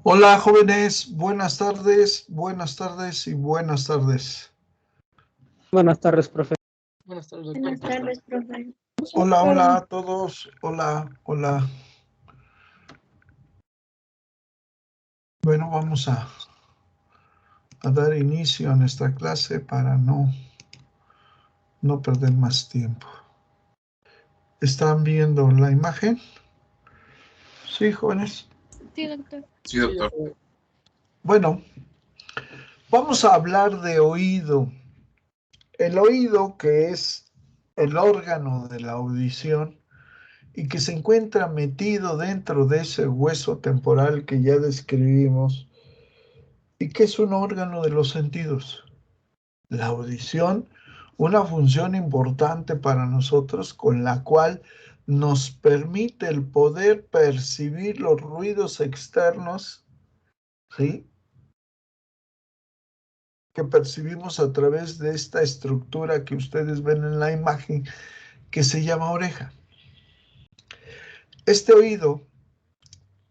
Hola jóvenes, buenas tardes y buenas tardes. Buenas tardes, profe. Buenas tardes, doctor. Buenas tardes, profe. Hola a todos, hola. Bueno, vamos a dar inicio a nuestra clase para no perder más tiempo. ¿Están viendo la imagen? ¿Sí, jóvenes? Sí, doctor. Sí, doctor. Bueno, vamos a hablar de oído. El oído, que es el órgano de la audición y que se encuentra metido dentro de ese hueso temporal que ya describimos y que es un órgano de los sentidos. La audición, una función importante para nosotros con la cual nos permite el poder percibir los ruidos externos, ¿sí?, que percibimos a través de esta estructura que ustedes ven en la imagen que se llama oreja. Este oído,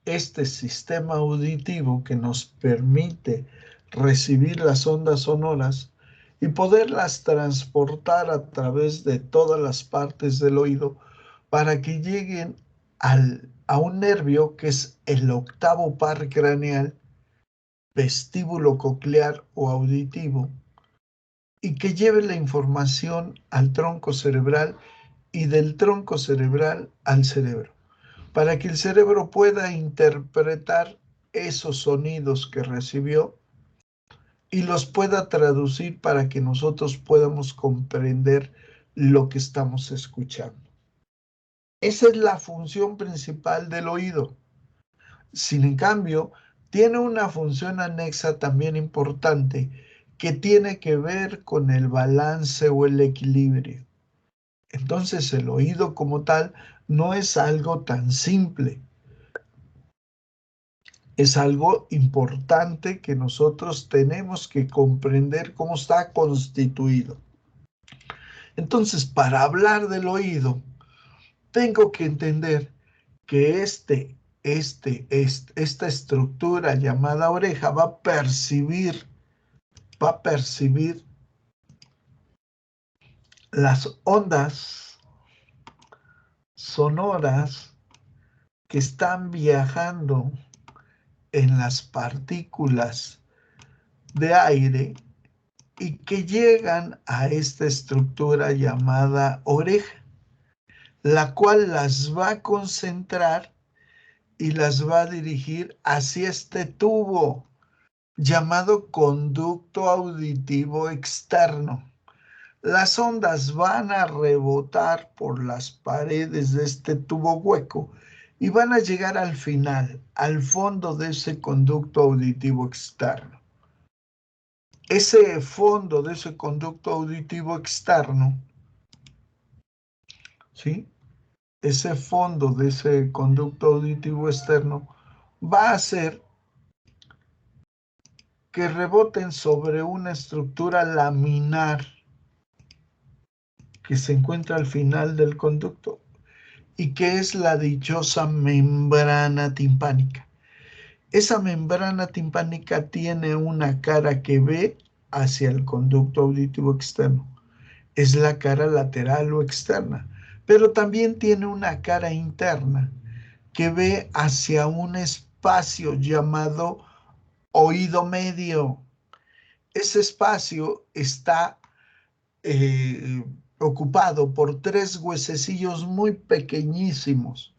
este sistema auditivo que nos permite recibir las ondas sonoras y poderlas transportar a través de todas las partes del oído para que lleguen a un nervio que es el octavo par craneal, vestíbulo coclear o auditivo, y que lleve la información al tronco cerebral y del tronco cerebral al cerebro, para que el cerebro pueda interpretar esos sonidos que recibió y los pueda traducir para que nosotros podamos comprender lo que estamos escuchando. Esa es la función principal del oído. Sin en cambio, tiene una función anexa también importante que tiene que ver con el balance o el equilibrio. Entonces, el oído como tal no es algo tan simple. Es algo importante que nosotros tenemos que comprender cómo está constituido. Entonces, para hablar del oído, tengo que entender que esta estructura llamada oreja va a percibir las ondas sonoras que están viajando en las partículas de aire y que llegan a esta estructura llamada oreja, la cual las va a concentrar y las va a dirigir hacia este tubo llamado conducto auditivo externo. Las ondas van a rebotar por las paredes de este tubo hueco y van a llegar al final, al fondo de ese conducto auditivo externo. Ese fondo de ese conducto auditivo externo, ¿sí?, ese fondo de ese conducto auditivo externo va a hacer que reboten sobre una estructura laminar que se encuentra al final del conducto y que es la dichosa membrana timpánica. Esa membrana timpánica tiene una cara que ve hacia el conducto auditivo externo. Es la cara lateral o externa, pero también tiene una cara interna que ve hacia un espacio llamado oído medio. Ese espacio está ocupado por tres huesecillos muy pequeñísimos,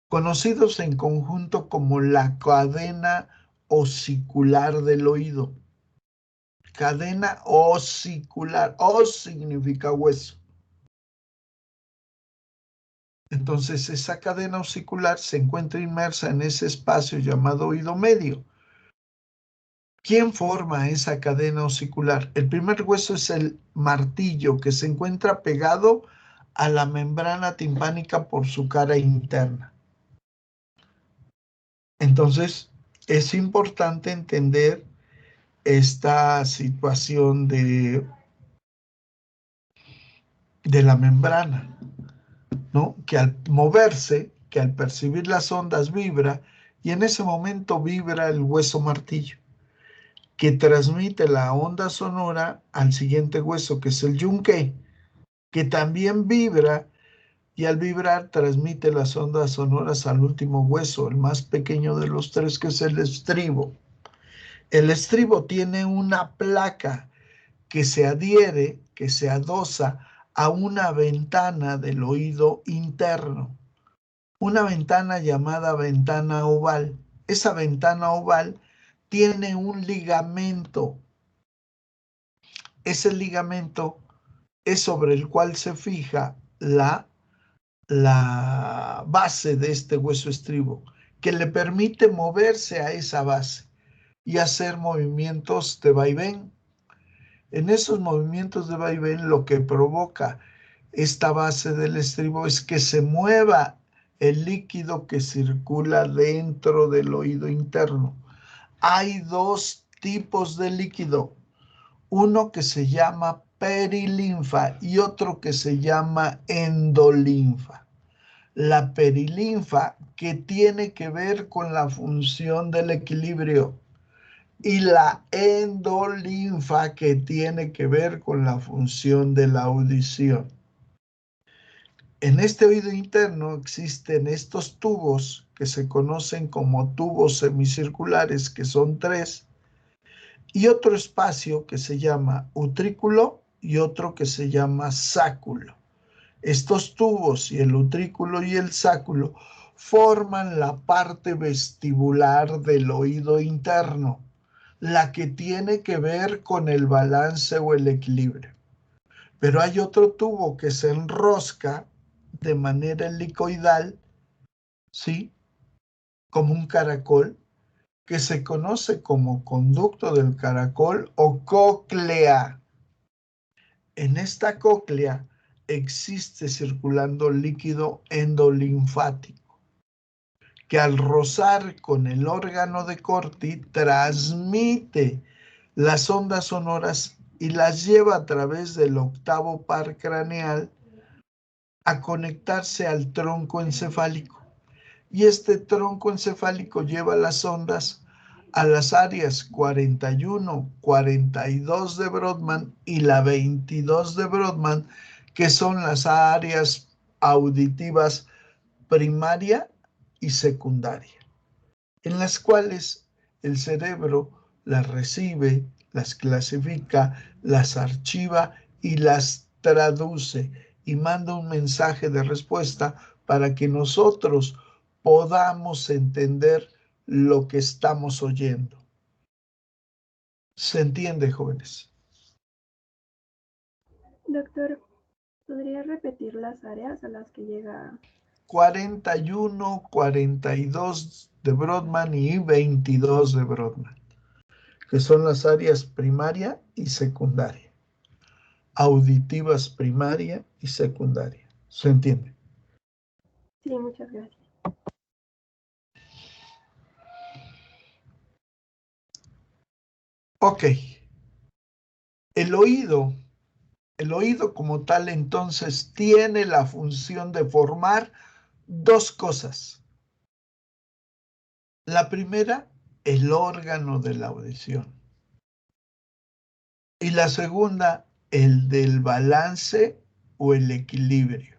conocidos en conjunto como la cadena osicular del oído. Cadena osicular, os significa hueso. Entonces, esa cadena osicular se encuentra inmersa en ese espacio llamado oído medio. ¿Quién forma esa cadena osicular? El primer hueso es el martillo, que se encuentra pegado a la membrana timpánica por su cara interna. Entonces, es importante entender esta situación de la membrana, ¿no? Que al moverse, que al percibir las ondas vibra y en ese momento vibra el hueso martillo, que transmite la onda sonora al siguiente hueso, que es el yunque, que también vibra, y al vibrar transmite las ondas sonoras al último hueso, el más pequeño de los tres, que es el estribo. El estribo tiene una placa que se adhiere, que se adosa a una ventana del oído interno, una ventana llamada ventana oval. Esa ventana oval tiene un ligamento. Ese ligamento es sobre el cual se fija la base de este hueso estribo, que le permite moverse a esa base y hacer movimientos de vaivén. En esos movimientos de vaivén, lo que provoca esta base del estribo es que se mueva el líquido que circula dentro del oído interno. Hay dos tipos de líquido, uno que se llama perilinfa y otro que se llama endolinfa. La perilinfa, que tiene que ver con la función del equilibrio, y la endolinfa, que tiene que ver con la función de la audición. En este oído interno existen estos tubos que se conocen como tubos semicirculares, que son tres, y otro espacio que se llama utrículo y otro que se llama sáculo. Estos tubos y el utrículo y el sáculo forman la parte vestibular del oído interno, la que tiene que ver con el balance o el equilibrio. Pero hay otro tubo que se enrosca de manera helicoidal, ¿sí? Como un caracol, que se conoce como conducto del caracol o cóclea. En esta cóclea existe circulando líquido endolinfático, que al rozar con el órgano de Corti transmite las ondas sonoras y las lleva a través del octavo par craneal a conectarse al tronco encefálico. Y este tronco encefálico lleva las ondas a las áreas 41, 42 de Brodmann y la 22 de Brodmann, que son las áreas auditivas primaria y secundaria, en las cuales el cerebro las recibe, las clasifica, las archiva y las traduce y manda un mensaje de respuesta para que nosotros podamos entender lo que estamos oyendo. ¿Se entiende, jóvenes? Doctor, ¿podría repetir las áreas a las que llega? 41, 42 de Brodmann y 22 de Brodmann, que son las áreas primaria y secundaria, auditivas primaria y secundaria. ¿Se entiende? Sí, muchas gracias. Ok. El oído como tal, entonces, tiene la función de formar dos cosas. La primera, el órgano de la audición. Y la segunda, el del balance o el equilibrio.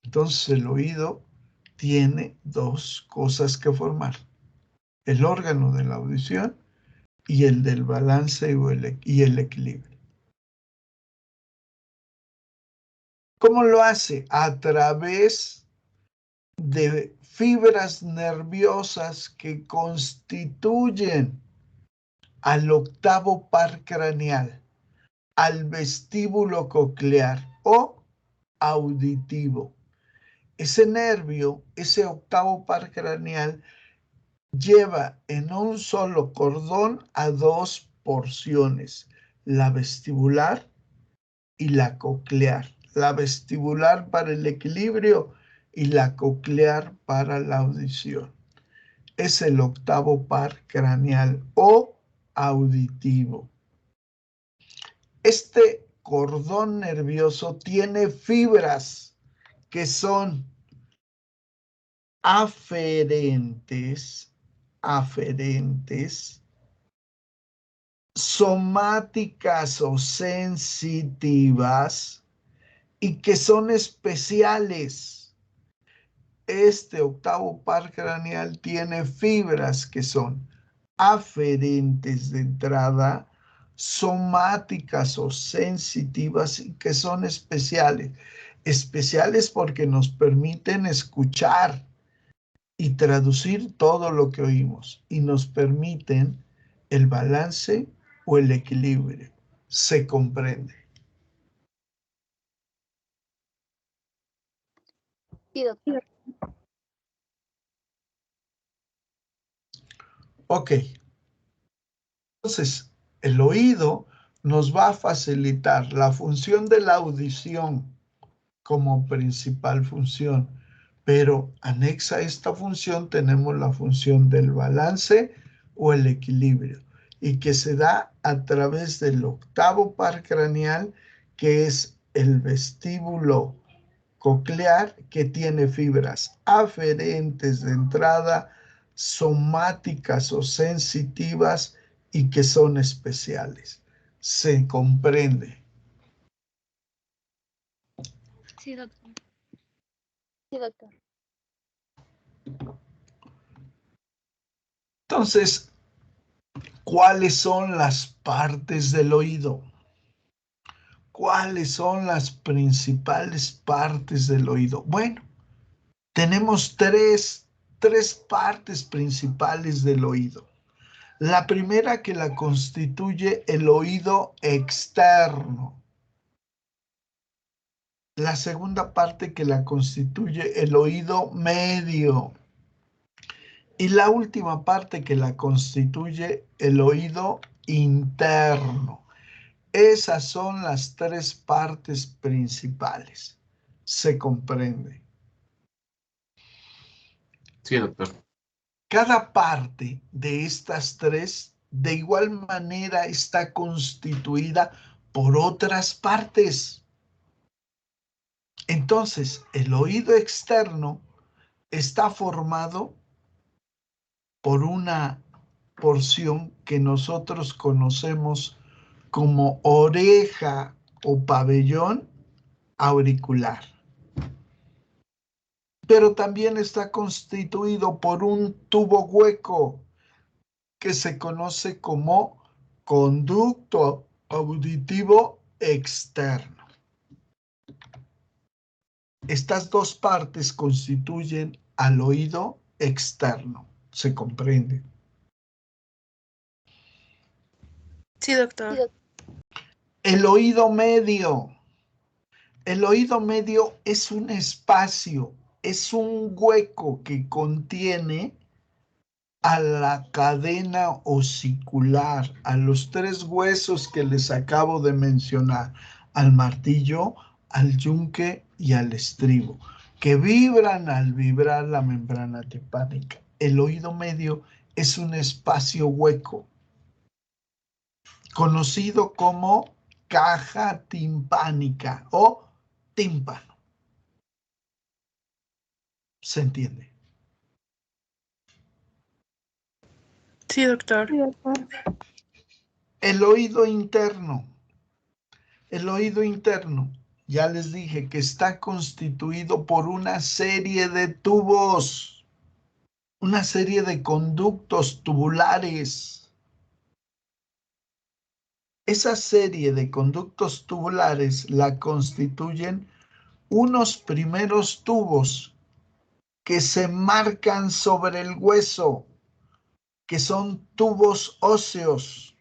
Entonces el oído tiene dos cosas que formar: el órgano de la audición y el del balance y el equilibrio. ¿Cómo lo hace? A través de fibras nerviosas que constituyen al octavo par craneal, al vestíbulo coclear o auditivo. Ese nervio, ese octavo par craneal, lleva en un solo cordón a dos porciones, la vestibular y la coclear. La vestibular para el equilibrio y la coclear para la audición. Es el octavo par craneal o auditivo. Este cordón nervioso tiene fibras que son aferentes, somáticas o sensitivas y que son especiales. Este octavo par craneal tiene fibras que son aferentes de entrada, somáticas o sensitivas y que son especiales. Especiales porque nos permiten escuchar y traducir todo lo que oímos y nos permiten el balance o el equilibrio. Se comprende. Sí, doctor. Ok. Entonces, el oído nos va a facilitar la función de la audición como principal función, pero anexa a esta función tenemos la función del balance o el equilibrio y que se da a través del octavo par craneal, que es el vestíbulo coclear, que tiene fibras aferentes de entrada, somáticas o sensitivas y que son especiales. ¿Se comprende? Sí, doctor. Sí, doctor. Entonces, ¿cuáles son las partes del oído? ¿Cuáles son las principales partes del oído? Bueno, tenemos tres partes principales del oído. La primera que la constituye el oído externo. La segunda parte que la constituye el oído medio. Y la última parte que la constituye el oído interno. Esas son las tres partes principales. ¿Se comprende? Sí, doctor. Cada parte de estas tres de igual manera está constituida por otras partes. Entonces, el oído externo está formado por una porción que nosotros conocemos como oreja o pabellón auricular. Pero también está constituido por un tubo hueco que se conoce como conducto auditivo externo. Estas dos partes constituyen al oído externo. ¿Se comprende? Sí, doctor. Sí, doctor. El oído medio. El oído medio es un espacio, es un hueco que contiene a la cadena osicular, a los tres huesos que les acabo de mencionar, al martillo, al yunque y al estribo, que vibran al vibrar la membrana timpánica. El oído medio es un espacio hueco, conocido como caja timpánica o tímpano. ¿Se entiende? Sí, doctor. Sí, doctor. El oído interno. El oído interno, ya les dije que está constituido por una serie de tubos, una serie de conductos tubulares. Esa serie de conductos tubulares la constituyen unos primeros tubos que se marcan sobre el hueso, que son tubos óseos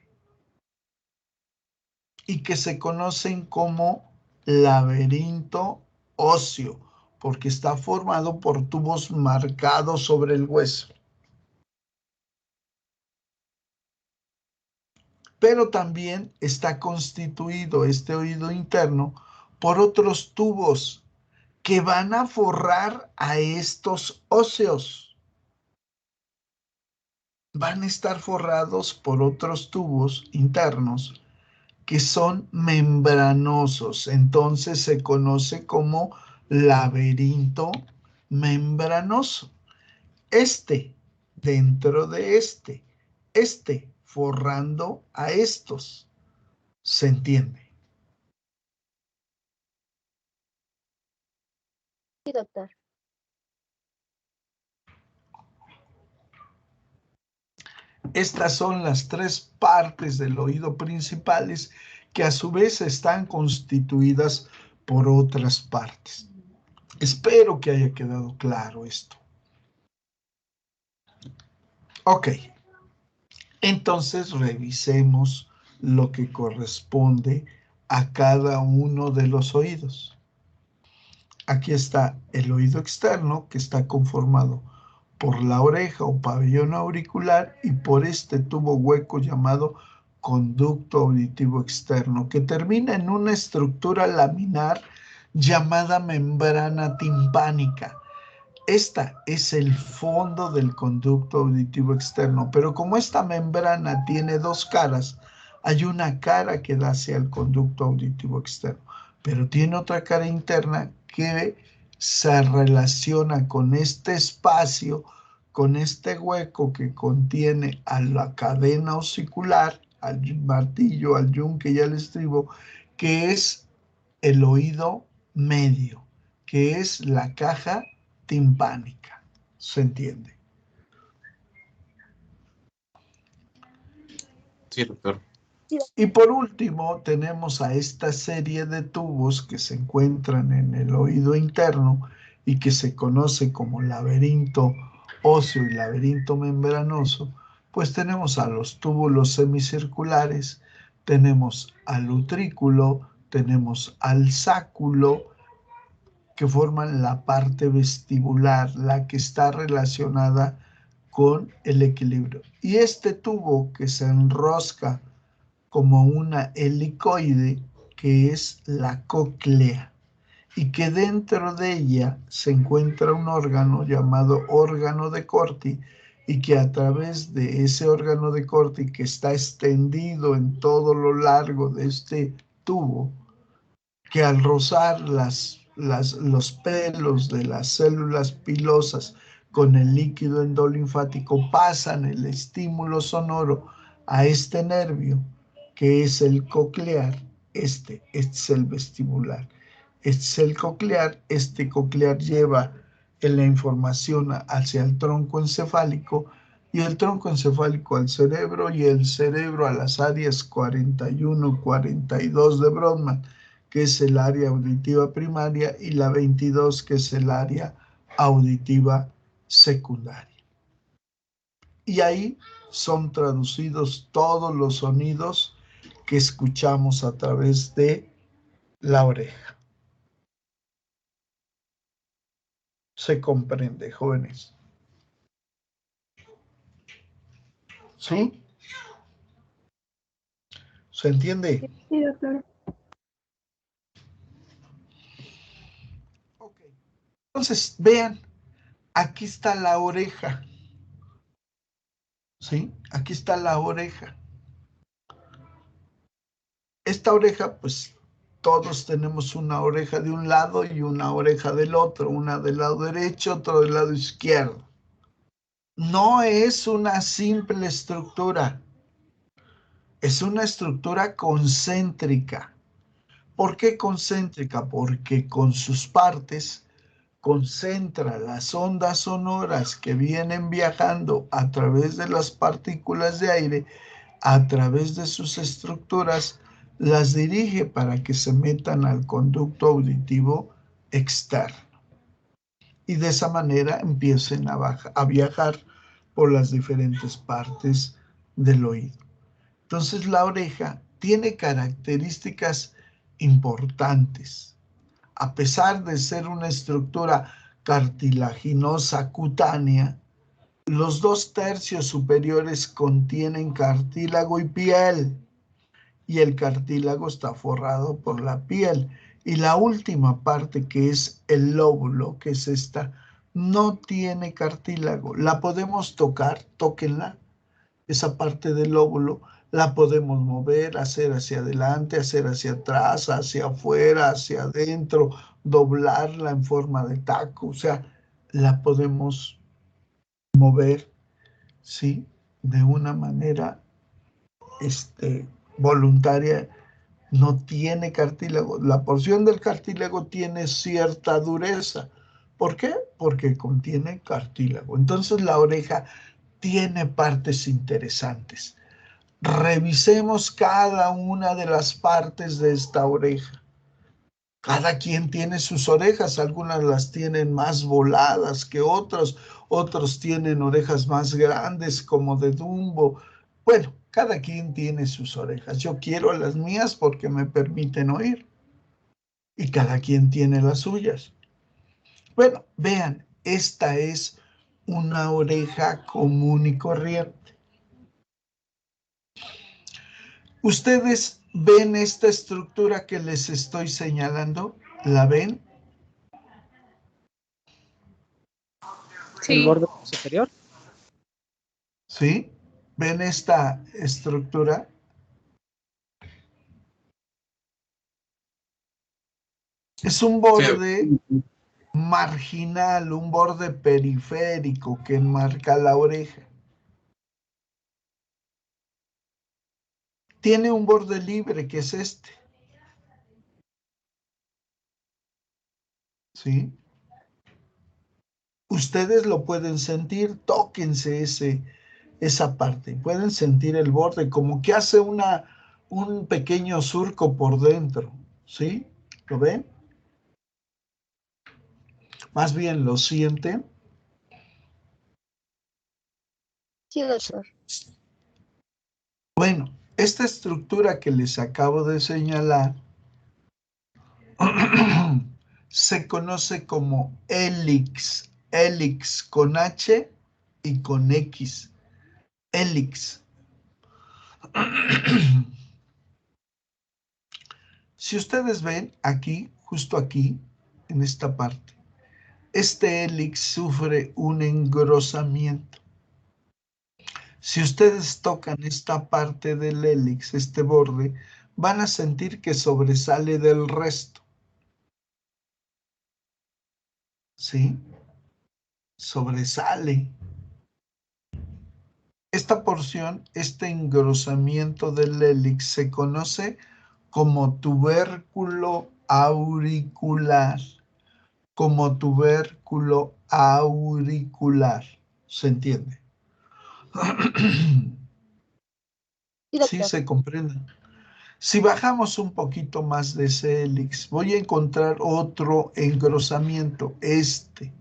y que se conocen como laberinto óseo, porque está formado por tubos marcados sobre el hueso. Pero también está constituido este oído interno por otros tubos que van a forrar a estos óseos. Van a estar forrados por otros tubos internos que son membranosos. Entonces se conoce como laberinto membranoso. este dentro de este forrando a estos. ¿Se entiende? Sí, doctor. Estas son las tres partes del oído principales que a su vez están constituidas por otras partes. Espero que haya quedado claro esto. Ok, entonces revisemos lo que corresponde a cada uno de los oídos. Aquí está el oído externo, que está conformado por la oreja o pabellón auricular y por este tubo hueco llamado conducto auditivo externo, que termina en una estructura laminar llamada membrana timpánica. Esta es el fondo del conducto auditivo externo, pero como esta membrana tiene dos caras, hay una cara que da hacia el conducto auditivo externo, pero tiene otra cara interna que se relaciona con este espacio, con este hueco que contiene a la cadena osicular, al martillo, al yunque y al estribo, que es el oído medio, que es la caja timpánica. ¿Se entiende? Sí, doctor. Y por último, tenemos a esta serie de tubos que se encuentran en el oído interno y que se conoce como laberinto óseo y laberinto membranoso. Pues tenemos a los túbulos semicirculares, tenemos al utrículo, tenemos al sáculo, que forman la parte vestibular, la que está relacionada con el equilibrio. Y este tubo que se enrosca como una helicoide, que es la cóclea, y que dentro de ella se encuentra un órgano llamado órgano de Corti, y que a través de ese órgano de Corti, que está extendido en todo lo largo de este tubo, que al rozar los pelos de las células pilosas con el líquido endolinfático pasan el estímulo sonoro a este nervio, que es el coclear. Este es el vestibular. Este es el coclear. Este coclear lleva la información hacia el tronco encefálico, y el tronco encefálico al cerebro, y el cerebro a las áreas 41 y 42 de Brodmann, que es el área auditiva primaria, y la 22, que es el área auditiva secundaria. Y ahí son traducidos todos los sonidos que escuchamos a través de la oreja. ¿Se comprende, jóvenes? ¿Sí? ¿Se entiende? Sí, doctor. Ok. Entonces, vean, aquí está la oreja. ¿Sí? Aquí está la oreja. Esta oreja, pues todos tenemos una oreja de un lado y una oreja del otro, una del lado derecho, otra del lado izquierdo. No es una simple estructura, es una estructura concéntrica. ¿Por qué concéntrica? Porque con sus partes concentra las ondas sonoras que vienen viajando a través de las partículas de aire, a través de sus estructuras, las dirige para que se metan al conducto auditivo externo. Y de esa manera empiecen a viajar por las diferentes partes del oído. Entonces la oreja tiene características importantes. A pesar de ser una estructura cartilaginosa cutánea, los 2/3 superiores contienen cartílago y piel, y el cartílago está forrado por la piel. Y la última parte, que es el lóbulo, que es esta, no tiene cartílago. La podemos tocar, tóquenla, esa parte del lóbulo, la podemos mover, hacer hacia adelante, hacer hacia atrás, hacia afuera, hacia adentro, doblarla en forma de taco, o sea, la podemos mover, ¿sí? De una manera voluntaria. No tiene cartílago. La porción del cartílago tiene cierta dureza. ¿Por qué? Porque contiene cartílago. Entonces la oreja tiene partes interesantes. Revisemos cada una de las partes de esta oreja. Cada quien tiene sus orejas, algunas las tienen más voladas que otras, otros tienen orejas más grandes como de Dumbo. Bueno, cada quien tiene sus orejas. Yo quiero las mías porque me permiten oír. Y cada quien tiene las suyas. Bueno, vean, esta es una oreja común y corriente. ¿Ustedes ven esta estructura que les estoy señalando? ¿La ven? El borde superior. ¿Sí? ¿Ven esta estructura? Es un borde marginal, un borde periférico que enmarca la oreja. Tiene un borde libre que es este. ¿Sí? Ustedes lo pueden sentir, tóquense esa parte. Pueden sentir el borde como que hace un pequeño surco por dentro. ¿Sí? ¿Lo ven? Más bien lo sienten. Sí, doctor. Bueno, esta estructura que les acabo de señalar se conoce como hélix, hélix con H y con X, hélix. Si ustedes ven aquí, justo aquí, en esta parte, este hélix sufre un engrosamiento. Si ustedes tocan esta parte del hélix, este borde, van a sentir que sobresale del resto. ¿Sí? Sobresale. Esta porción, este engrosamiento del hélix se conoce como tubérculo auricular. Como tubérculo auricular. ¿Se entiende? Sí, Sí, doctor. se comprende. Si bajamos un poquito más de ese hélix, voy a encontrar otro engrosamiento, este.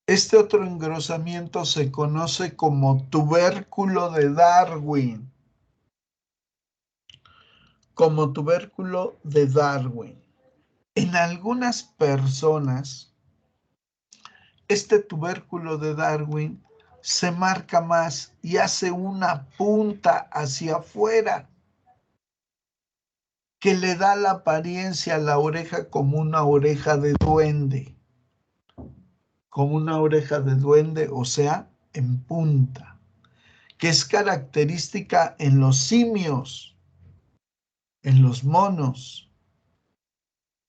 Este otro engrosamiento se conoce como tubérculo de Darwin. Como tubérculo de Darwin. En algunas personas, este tubérculo de Darwin se marca más y hace una punta hacia afuera que le da la apariencia a la oreja como una oreja de duende. Como una oreja de duende, o sea, en punta, que es característica en los simios, en los monos,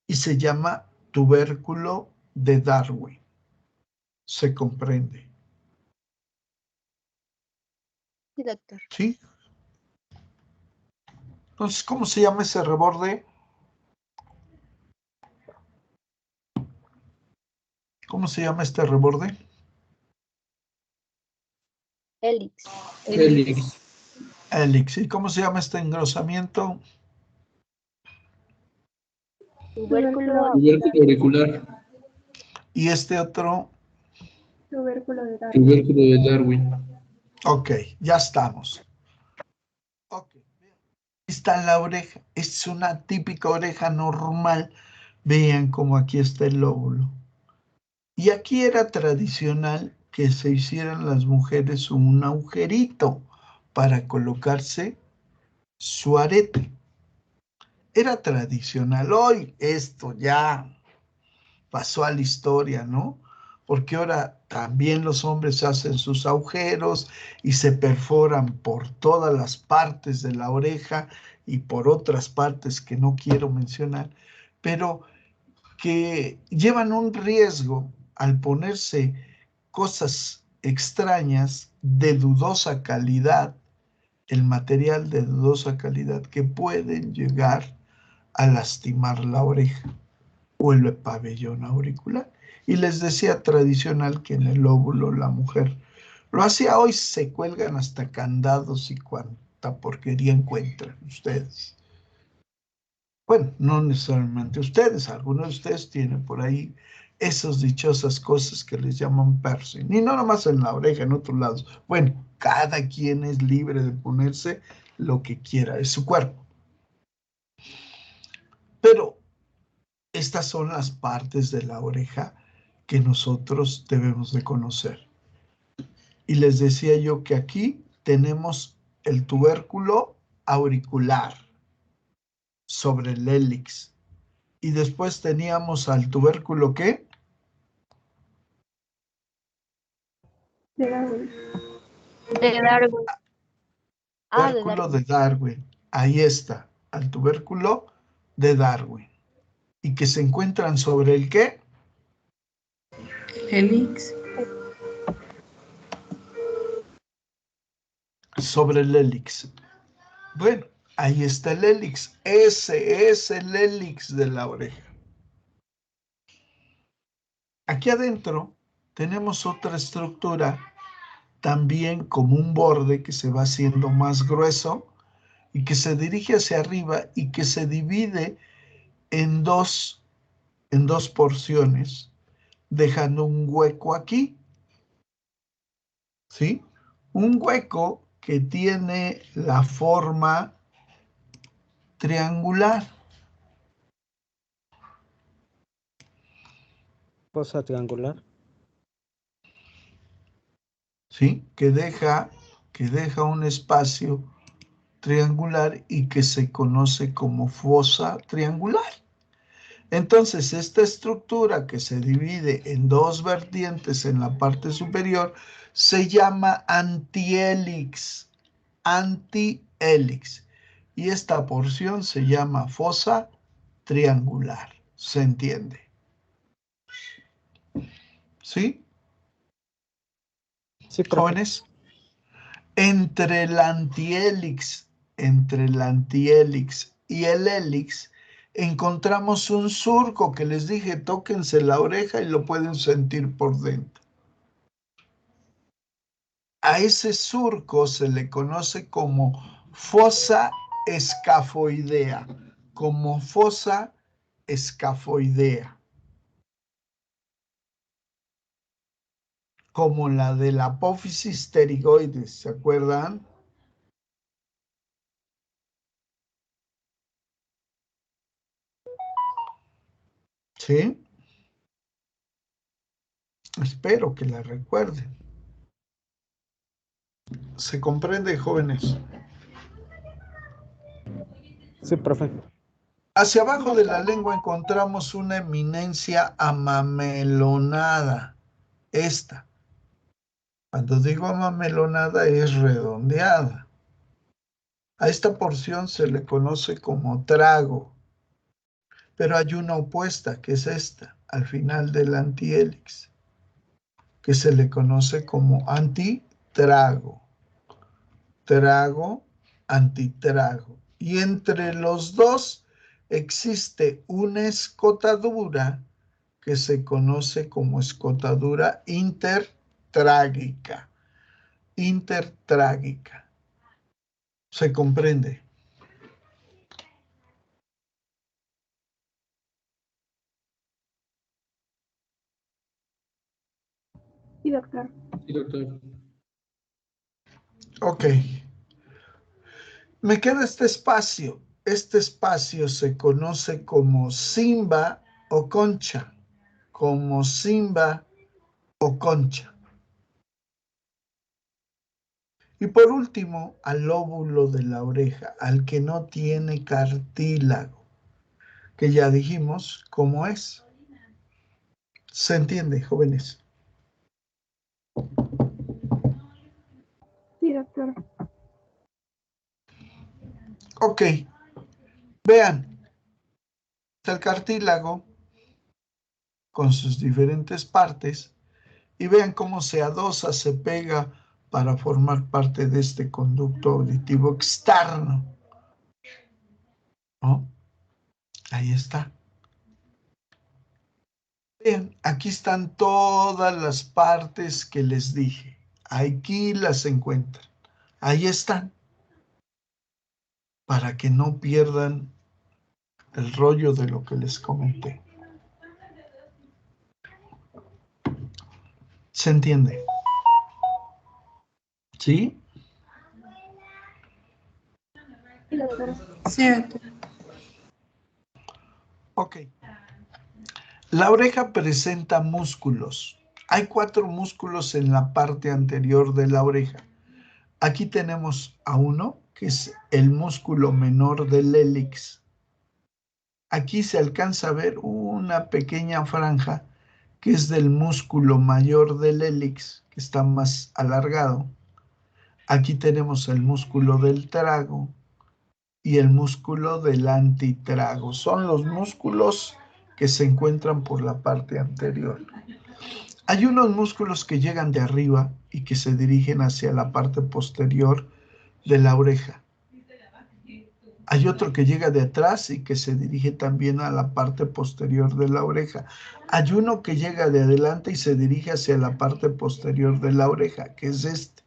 y se llama tubérculo de Darwin. ¿Se comprende? Sí, doctor. ¿Sí? Entonces, ¿cómo se llama ese reborde? ¿Cómo se llama este reborde? Hélix. Hélix. Hélix. ¿Y cómo se llama este engrosamiento? Tubérculo. Tubérculo auricular. Y este otro. Tubérculo de Darwin. Tubérculo de Darwin. Ok, ya estamos. Ok. Está la oreja. Es una típica oreja normal. Vean cómo aquí está el lóbulo. Y aquí era tradicional que se hicieran las mujeres un agujerito para colocarse su arete. Era tradicional. Hoy esto ya pasó a la historia, ¿no? Porque ahora también los hombres hacen sus agujeros y se perforan por todas las partes de la oreja y por otras partes que no quiero mencionar, pero que llevan un riesgo al ponerse cosas extrañas de dudosa calidad, el material de dudosa calidad que pueden llegar a lastimar la oreja o el pabellón auricular. Y les decía tradicional que en el óvulo la mujer lo hacía. Hoy se cuelgan hasta candados y cuanta porquería encuentran ustedes. Bueno, no necesariamente ustedes, algunos de ustedes tienen por ahí esas dichosas cosas que les llaman piercing. Y no nomás en la oreja, en otros lados. Bueno, cada quien es libre de ponerse lo que quiera, es su cuerpo. Pero estas son las partes de la oreja que nosotros debemos de conocer. Y les decía yo que aquí tenemos el tubérculo auricular sobre el hélix. Y después teníamos al tubérculo, ¿qué? De Darwin. De Darwin. Ah, de Tubérculo Darwin. de Darwin. Ahí está, al tubérculo de Darwin. ¿Y que se encuentran sobre el qué? Helix. Sobre el hélix. Bueno, ahí está el hélix. Ese es el hélix de la oreja. Aquí adentro tenemos otra estructura, también como un borde que se va haciendo más grueso y que se dirige hacia arriba y que se divide en dos porciones, dejando un hueco aquí, ¿sí? Un hueco que tiene la forma triangular. Fosa triangular. ¿Sí? Que deja un espacio triangular y que se conoce como fosa triangular. Entonces, esta estructura que se divide en dos vertientes en la parte superior se llama antihélix. Antihélix. Y esta porción se llama fosa triangular. ¿Se entiende? ¿Sí? Sí, profe. Jóvenes, entre el antihélix y el hélix encontramos un surco que les dije, tóquense la oreja y lo pueden sentir por dentro. A ese surco se le conoce como fosa escafoidea, como fosa escafoidea, como la de la apófisis pterigoides, ¿se acuerdan? ¿Sí? Espero que la recuerden. ¿Se comprende, jóvenes? Sí, profe. Hacia abajo de la lengua encontramos una eminencia amamelonada. Esta. Cuando digo amamelonada es redondeada. A esta porción se le conoce como trago, pero hay una opuesta, que es esta, al final del antihélix, que se le conoce como antitrago. Trago, antitrago. Y entre los dos existe una escotadura que se conoce como escotadura intertrágica. Intertrágica. ¿Se comprende? Sí, doctor. Sí, doctor. Ok. Me queda este espacio. Este espacio se conoce como simba o concha. Como simba o concha. Y por último, al lóbulo de la oreja, al que no tiene cartílago, que ya dijimos cómo es. ¿Se entiende, jóvenes? Sí, doctor. Ok. Vean, está el cartílago, con sus diferentes partes y vean cómo se adosa, se pega para formar parte de este conducto auditivo externo, ¿no? Ahí está. Bien, aquí están todas las partes que les dije. Aquí las encuentran. Ahí están. Para que no pierdan el rollo de lo que les comenté. ¿Se entiende? ¿Sí? Sí, doctor. Sí, doctor. Ok. La oreja presenta músculos. Hay 4 músculos en la parte anterior de la oreja. Aquí tenemos a uno, que es el músculo menor del hélix. Aquí se alcanza a ver una pequeña franja que es del músculo mayor del hélix, que está más alargado. Aquí tenemos el músculo del trago y el músculo del antitrago. Son los músculos que se encuentran por la parte anterior. Hay unos músculos que llegan de arriba y que se dirigen hacia la parte posterior de la oreja. Hay otro que llega de atrás y que se dirige también a la parte posterior de la oreja. Hay uno que llega de adelante y se dirige hacia la parte posterior de la oreja, que es este.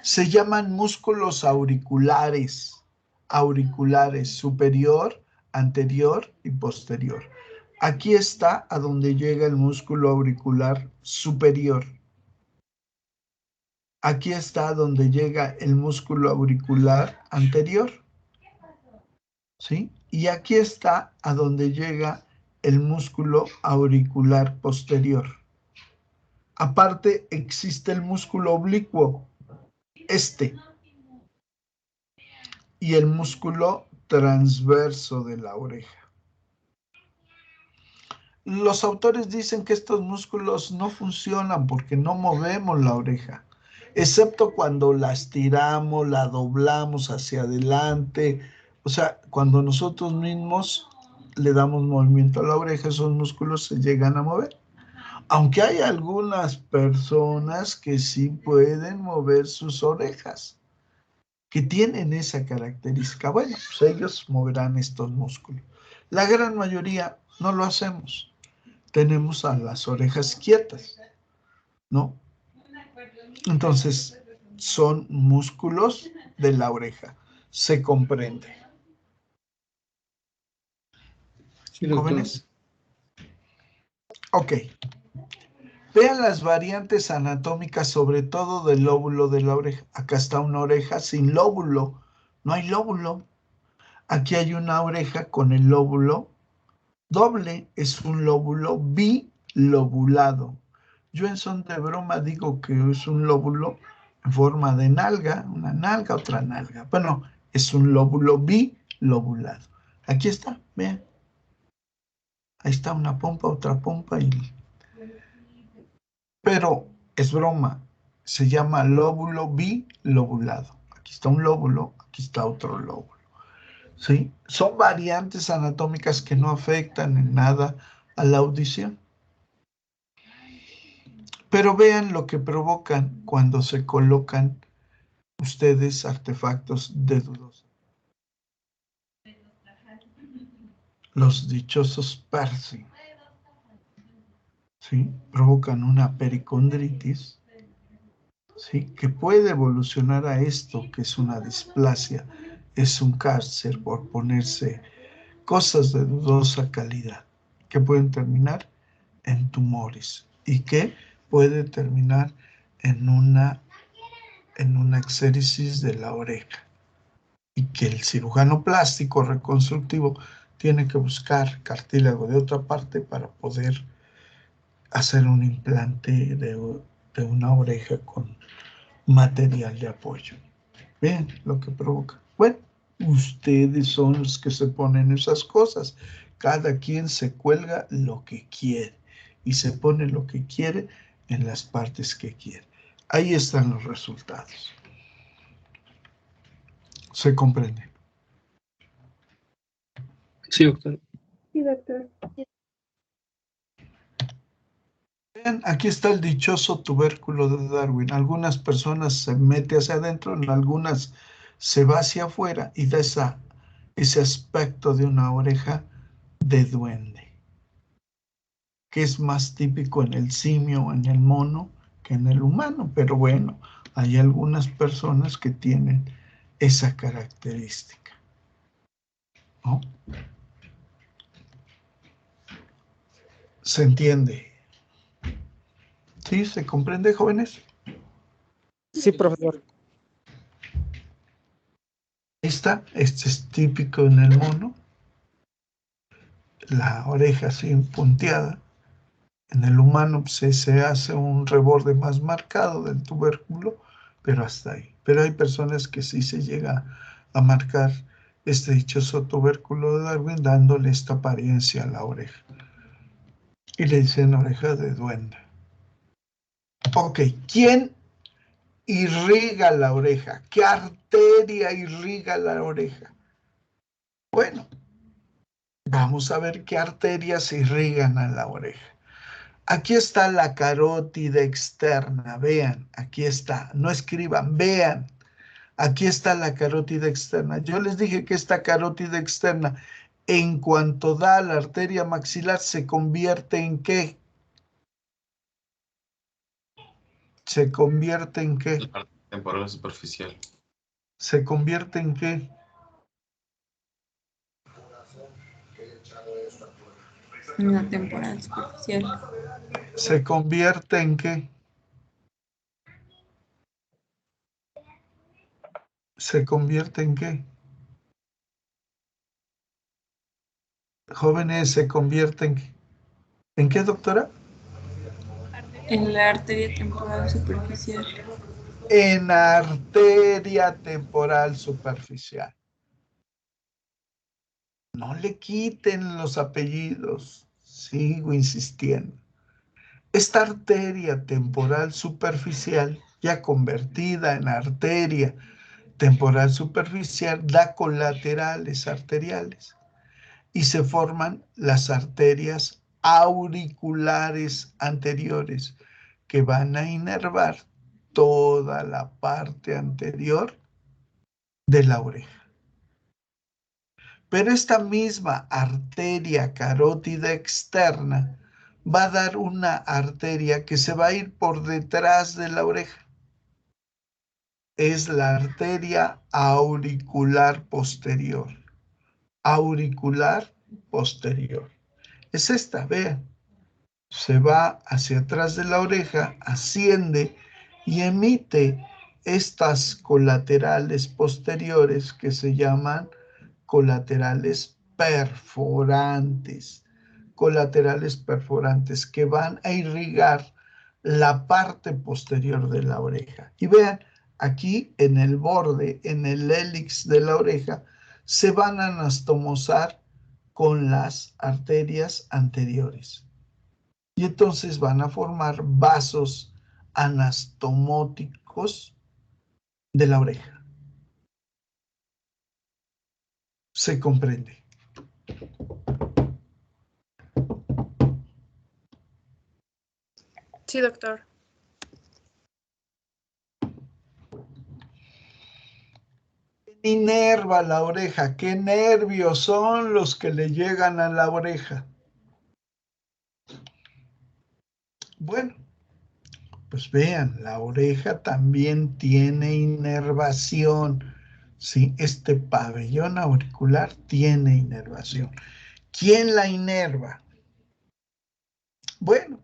Se llaman músculos auriculares. Auriculares, superior, anterior y posterior. Aquí está a donde llega el músculo auricular superior. Aquí está donde llega el músculo auricular anterior. ¿Sí? Y aquí está a donde llega el músculo auricular posterior. Aparte existe el músculo oblicuo, este, y el músculo transverso de la oreja. Los autores dicen que estos músculos no funcionan porque no movemos la oreja, excepto cuando la estiramos, la doblamos hacia adelante. O sea, cuando nosotros mismos le damos movimiento a la oreja, esos músculos se llegan a mover. Aunque hay algunas personas que sí pueden mover sus orejas, que tienen esa característica. Bueno, pues ellos moverán estos músculos. La gran mayoría no lo hacemos. Tenemos a las orejas quietas, ¿no? Entonces, son músculos de la oreja. Se comprende. Sí, doctor. ¿Jóvenes? Ok. Vean las variantes anatómicas, sobre todo del lóbulo de la oreja. Acá está una oreja sin lóbulo. No hay lóbulo. Aquí hay una oreja con el lóbulo doble. Es un lóbulo bilobulado. Yo en son de broma digo que es un lóbulo en forma de nalga, una nalga, otra nalga. Bueno, es un lóbulo bilobulado. Aquí está, vean. Ahí está una pompa, otra pompa y... Pero es broma, se llama lóbulo bilobulado. Aquí está un lóbulo, aquí está otro lóbulo. ¿Sí? Son variantes anatómicas que no afectan en nada a la audición. Pero vean lo que provocan cuando se colocan ustedes artefactos de dudosa. Los dichosos piercing, ¿sí? Provocan una pericondritis, ¿sí? Que puede evolucionar a esto, que es una displasia, es un cáncer por ponerse cosas de dudosa calidad, que pueden terminar en tumores y que puede terminar en una exéresis de la oreja. Y que el cirujano plástico reconstructivo tiene que buscar cartílago de otra parte para poder hacer un implante de una oreja con material de apoyo. Ven lo que provoca. Bueno, ustedes son los que se ponen esas cosas. Cada quien se cuelga lo que quiere y se pone lo que quiere en las partes que quiere. Ahí están los resultados. ¿Se comprende? Sí, doctor. Sí, doctor. Vean, aquí está el dichoso tubérculo de Darwin. Algunas personas se mete hacia adentro, en algunas se va hacia afuera y da ese aspecto de una oreja de duende, que es más típico en el simio o en el mono que en el humano, pero bueno, hay algunas personas que tienen esa característica, ¿no? ¿Se entiende? ¿Sí? ¿Se comprende, jóvenes? Sí, profesor. Esta, este es típico en el mono, la oreja así punteada. En el humano pues, se hace un reborde más marcado del tubérculo, pero hasta ahí. Pero hay personas que sí se llega a marcar este dichoso tubérculo de Darwin dándole esta apariencia a la oreja. Y le dicen oreja de duende. Ok, ¿quién irriga la oreja? ¿Qué arteria irriga la oreja? Bueno, vamos a ver qué arterias irrigan a la oreja. Aquí está la carótida externa, vean, aquí está, no escriban, vean, aquí está la carótida externa. Yo les dije que esta carótida externa, en cuanto da a la arteria maxilar, se convierte en ¿qué? ¿Se convierte en qué? La parte temporal superficial. ¿Se convierte en qué? Una temporal superficial. ¿Se convierte en qué? ¿Se convierte en qué? Jóvenes, ¿se convierte en qué? ¿En qué, doctora? En la arteria temporal superficial. En arteria temporal superficial. No le quiten los apellidos, sigo insistiendo. Esta arteria temporal superficial, ya convertida en arteria temporal superficial, da colaterales arteriales y se forman las arterias auriculares anteriores que van a inervar toda la parte anterior de la oreja. Pero esta misma arteria carótida externa va a dar una arteria que se va a ir por detrás de la oreja. Es la arteria auricular posterior. Auricular posterior. Es esta, vean. Se va hacia atrás de la oreja, asciende y emite estas colaterales posteriores que se llaman colaterales perforantes, que van a irrigar la parte posterior de la oreja. Y vean, aquí en el borde, en el hélix de la oreja, se van a anastomosar con las arterias anteriores. Y entonces van a formar vasos anastomóticos de la oreja. Se comprende. Sí, doctor. Inerva la oreja. ¿Qué nervios son los que le llegan a la oreja? Bueno, pues vean, la oreja también tiene inervación. Sí, este pabellón auricular tiene inervación. ¿Quién la inerva? Bueno,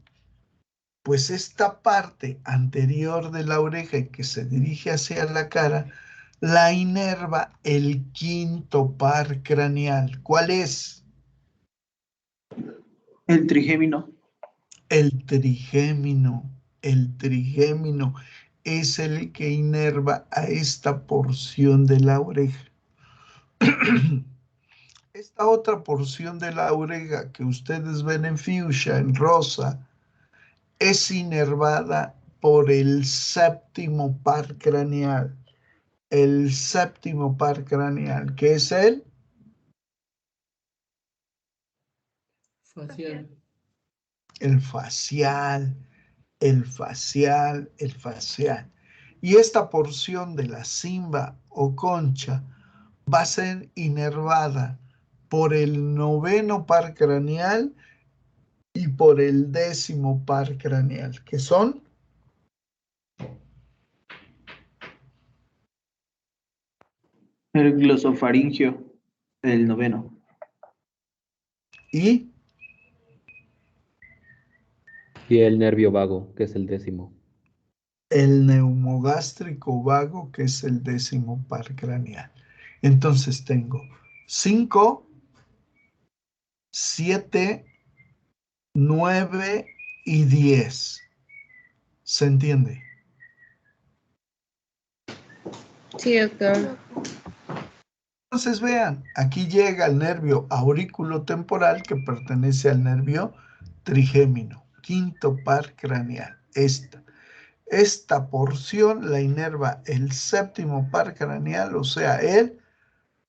pues esta parte anterior de la oreja y que se dirige hacia la cara, la inerva el quinto par craneal. ¿Cuál es? El trigémino. El trigémino. El trigémino es el que inerva a esta porción de la oreja. Esta otra porción de la oreja que ustedes ven en fuchsia, en rosa, es inervada por el séptimo par craneal. El séptimo par craneal, que es el Facial. el facial, el facial, el facial. Y esta porción de la cimba o concha va a ser inervada por el 9º par craneal y por el 10º par craneal, que son El glosofaringio, el 9º. y el nervio vago, que es el 10º. el neumogástrico vago, que es el 10º par craneal. Entonces tengo 5, 7, 9 y 10. ¿Se entiende? Sí, doctor. Entonces vean, aquí llega el nervio auriculotemporal que pertenece al nervio trigémino, 5º par craneal. Esta porción la inerva el 7º par craneal, o sea, el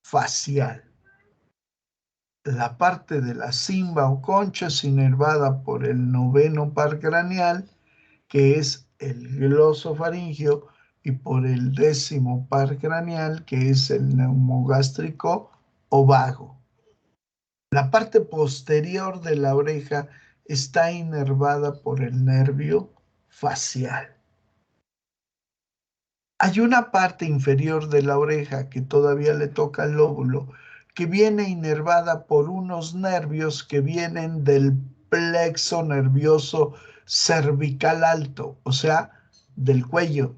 facial. La parte de la cimba o concha es inervada por el 9º par craneal, que es el glosofaringio, y por el 10º par craneal, que es el neumogástrico o vago. La parte posterior de la oreja está inervada por el nervio facial. Hay una parte inferior de la oreja que todavía le toca al lóbulo, que viene inervada por unos nervios que vienen del plexo nervioso cervical alto, o sea, del cuello.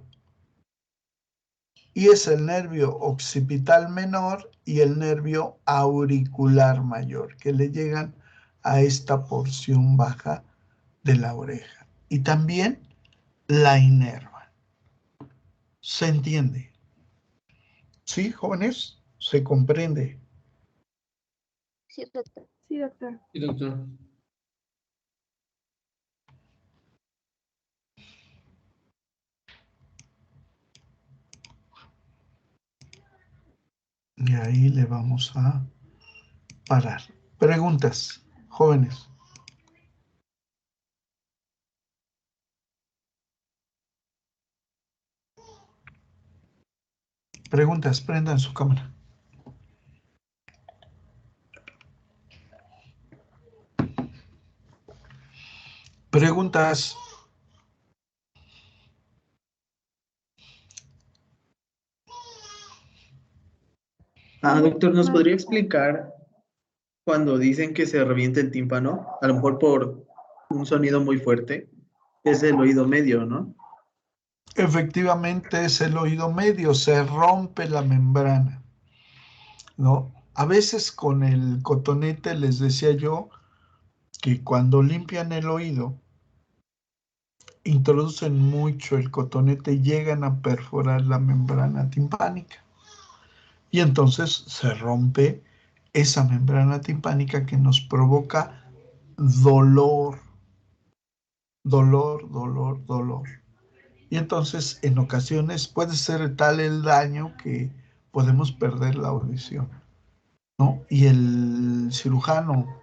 Y es el nervio occipital menor y el nervio auricular mayor, que le llegan a esta porción baja de la oreja. Y también la inervan. ¿Se entiende? ¿Sí, jóvenes? ¿Se comprende? Sí, doctor. Sí, doctor. Sí, doctor. Y ahí le vamos a parar. Preguntas, jóvenes. Preguntas, prendan su cámara. Preguntas. Doctor, ¿nos podría explicar cuando dicen que se revienta el tímpano? A lo mejor por un sonido muy fuerte. Es el oído medio, ¿no? Efectivamente es el oído medio, se rompe la membrana, ¿no? A veces con el cotonete les decía yo que cuando limpian el oído, introducen mucho el cotonete y llegan a perforar la membrana timpánica. Y entonces se rompe esa membrana timpánica que nos provoca dolor, dolor, dolor, dolor. Y entonces en ocasiones puede ser tal el daño que podemos perder la audición, ¿no? Y el cirujano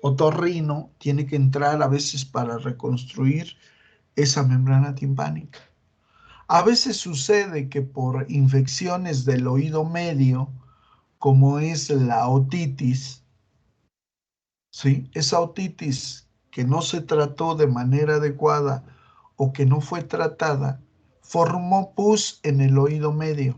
otorrino tiene que entrar a veces para reconstruir esa membrana timpánica. A veces sucede que por infecciones del oído medio, como es la otitis, ¿sí? Esa otitis que no se trató de manera adecuada o que no fue tratada, formó pus en el oído medio.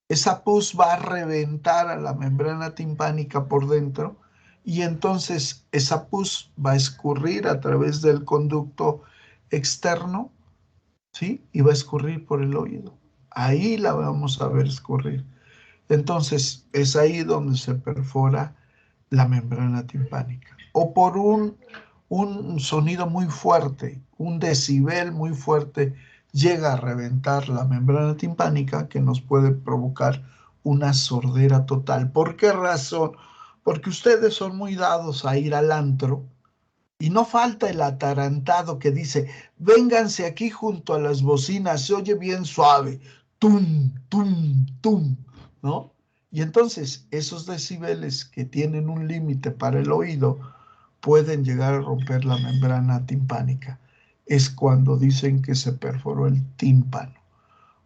Esa pus va a reventar a la membrana timpánica por dentro y entonces esa pus va a escurrir a través del conducto externo, ¿sí? Y va a escurrir por el oído. Ahí la vamos a ver escurrir. Entonces es ahí donde se perfora la membrana timpánica. O por un sonido muy fuerte, un decibel muy fuerte, llega a reventar la membrana timpánica que nos puede provocar una sordera total. ¿Por qué razón? Porque ustedes son muy dados a ir al antro y no falta el atarantado que dice, vénganse aquí junto a las bocinas, se oye bien suave, tum, tum, tum, ¿no? Y entonces esos decibeles que tienen un límite para el oído, pueden llegar a romper la membrana timpánica. Es cuando dicen que se perforó el tímpano.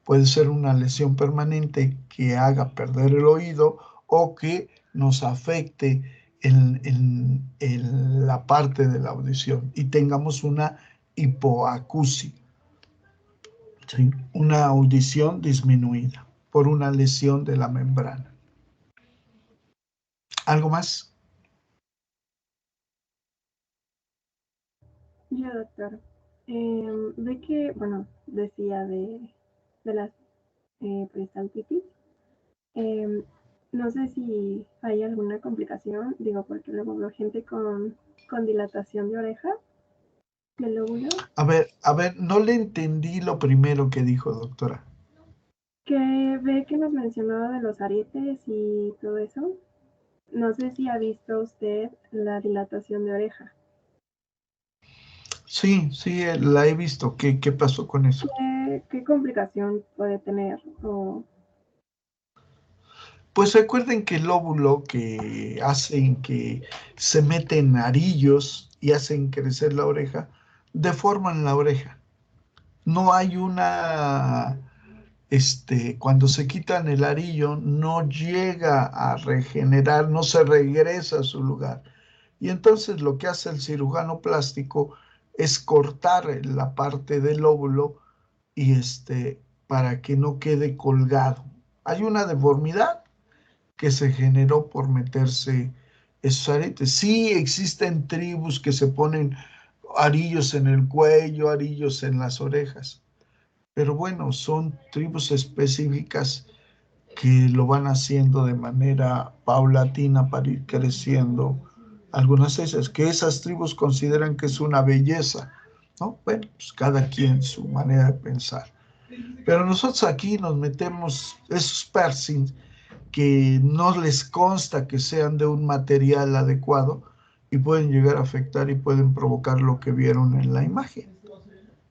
Puede ser una lesión permanente que haga perder el oído o que nos afecte en la parte de la audición y tengamos una hipoacusia, ¿sí? Una audición disminuida por una lesión de la membrana. ¿Algo más? Yo, doctor, ve que, bueno, decía de las peristaltitis. No sé si hay alguna complicación, digo, porque luego veo gente con dilatación de oreja, del lóbulo. A ver, no le entendí lo primero que dijo, doctora. Que ve que nos mencionaba de los aretes y todo eso. No sé si ha visto usted la dilatación de oreja. Sí, la he visto. ¿Qué pasó con eso? ¿Qué complicación puede tener? Pues recuerden que el lóbulo que hacen que se meten arillos y hacen crecer la oreja, deforman la oreja. No hay cuando se quitan el arillo, no llega a regenerar, no se regresa a su lugar. Y entonces lo que hace el cirujano plástico es cortar la parte del lóbulo y para que no quede colgado. Hay una deformidad que se generó por meterse esos aretes. Sí existen tribus que se ponen arillos en el cuello, arillos en las orejas, pero bueno, son tribus específicas que lo van haciendo de manera paulatina para ir creciendo algunas de esas, que esas tribus consideran que es una belleza, ¿no? Bueno, pues cada quien su manera de pensar. Pero nosotros aquí nos metemos esos piercings que no les consta que sean de un material adecuado y pueden llegar a afectar y pueden provocar lo que vieron en la imagen,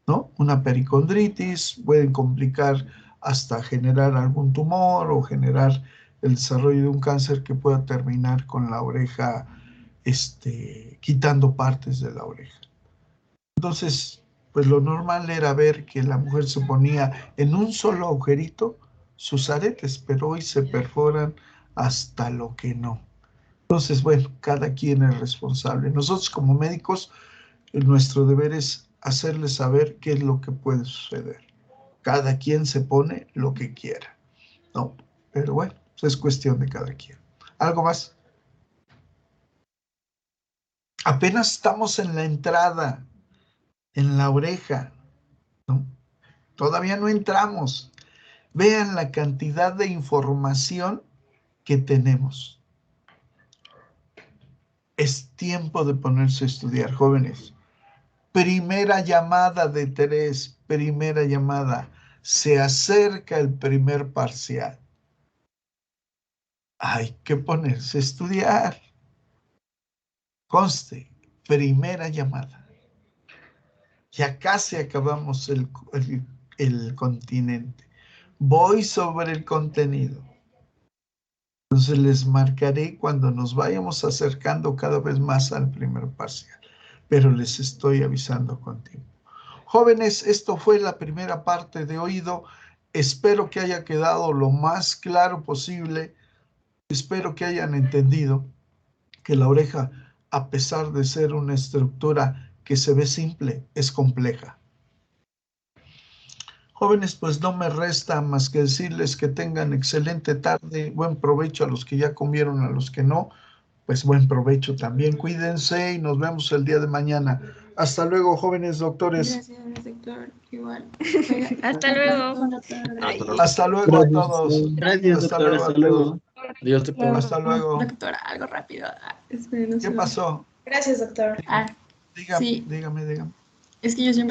¿no? Una pericondritis, pueden complicar hasta generar algún tumor o generar el desarrollo de un cáncer que pueda terminar con la oreja, quitando partes de la oreja. Entonces, pues lo normal era ver que la mujer se ponía en un solo agujerito sus aretes, pero hoy se perforan hasta lo que no. Entonces, bueno, cada quien es responsable. Nosotros como médicos, nuestro deber es hacerles saber qué es lo que puede suceder. Cada quien se pone lo que quiera, ¿no? Pero bueno, pues es cuestión de cada quien. ¿Algo más? Apenas estamos en la entrada, en la oreja, ¿no? Todavía no entramos. Vean la cantidad de información que tenemos. Es tiempo de ponerse a estudiar, jóvenes. Primera llamada de 3, primera llamada. Se acerca el primer parcial. Hay que ponerse a estudiar. Conste, primera llamada. Ya casi acabamos el continente. Voy sobre el contenido. Entonces les marcaré cuando nos vayamos acercando cada vez más al primer parcial. Pero les estoy avisando con tiempo. Jóvenes, esto fue la primera parte de oído. Espero que haya quedado lo más claro posible. Espero que hayan entendido que la oreja, a pesar de ser una estructura que se ve simple, es compleja. Jóvenes, pues no me resta más que decirles que tengan excelente tarde, buen provecho a los que ya comieron, a los que no, pues buen provecho también. Cuídense y nos vemos el día de mañana. Hasta luego, jóvenes doctores. Gracias, doctor. Igual. Hasta luego. Hasta luego a todos. Gracias, Hasta doctor. luego a Hasta luego. todos. Adiós, doctor. Hasta luego. Doctora, algo rápido. Esperen un ¿Qué segundo. pasó? Gracias, doctor. Dígame, Sí. dígame. Es que yo siempre